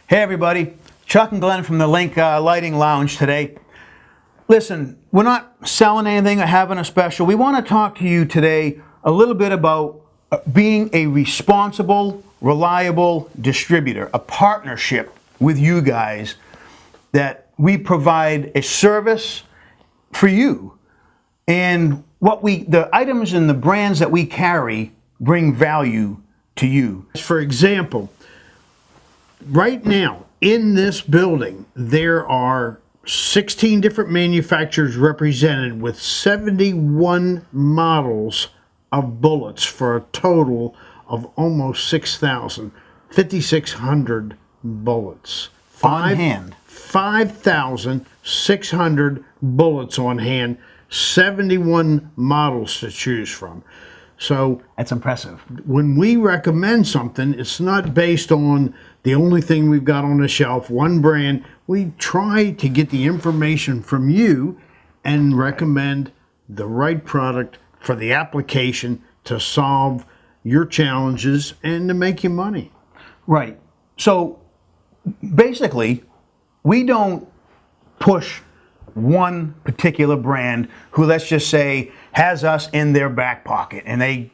Hey everybody, Chuck and Glenn from the Link Lighting Lounge today. Listen, we're not selling anything or having a special. We want to talk to you today a little bit about being a responsible, reliable distributor, a partnership with you guys that we provide a service for you. And the items and the brands that we carry bring value to you. For example, right now in this building, there are 16 different manufacturers represented with 71 models of bullets for a total of almost 5,600 bullets. On hand. 5,600 bullets on hand, 71 models to choose from. So that's impressive. When we recommend something, it's not based on the only thing we've got on the shelf, one brand. We try to get the information from you and recommend the right product for the application to solve your challenges and to make you money. Right. So basically, we don't push one particular brand who, let's just say, has us in their back pocket and they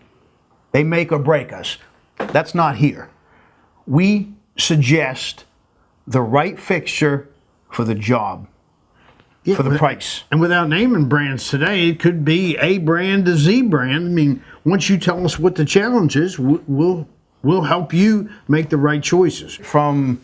make or break us. That's not here. We suggest the right fixture for the job, for the price. And without naming brands today, it could be A brand to Z brand. I mean, once you tell us what the challenge is, we'll help you make the right choices. From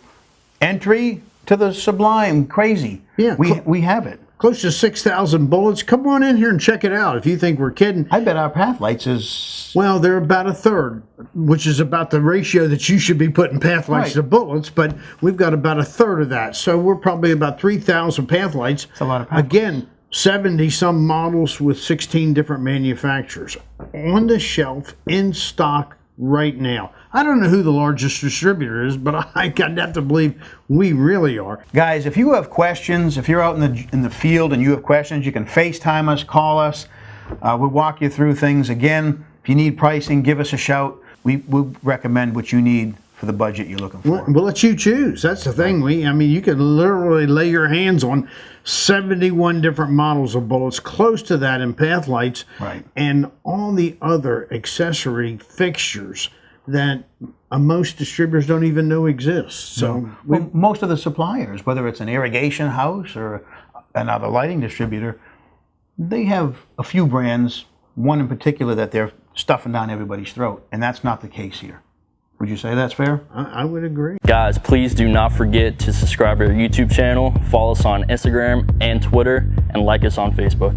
entry to the sublime, crazy. Yeah, we have it. Close to 6,000 bullets. Come on in here and check it out if you think we're kidding. I bet our path lights is... Well, they're about a third, which is about the ratio that you should be putting path lights to bullets, but we've got about a third of that. So we're probably about 3,000 path lights. That's a lot of path lights. Again, 70-some models with 16 different manufacturers on the shelf in stock right now. I don't know who the largest distributor is, but I have to believe we really are. Guys, if you have questions, if you're out in the field and you have questions, you can FaceTime us, call us. We'll walk you through things. Again, if you need pricing, give us a shout. We'll recommend what you need for the budget you're looking for. We'll let you choose. That's the thing. I mean, you can literally lay your hands on 71 different models of bullets, close to that in path lights, right, and all the other accessory fixtures that most distributors don't even know exist. So most of the suppliers, whether it's an irrigation house or another lighting distributor, they have a few brands, one in particular that they're stuffing down everybody's throat, and that's not the case here. Would you say that's fair? I would agree. Guys, please do not forget to subscribe to our YouTube channel, follow us on Instagram and Twitter, and like us on Facebook.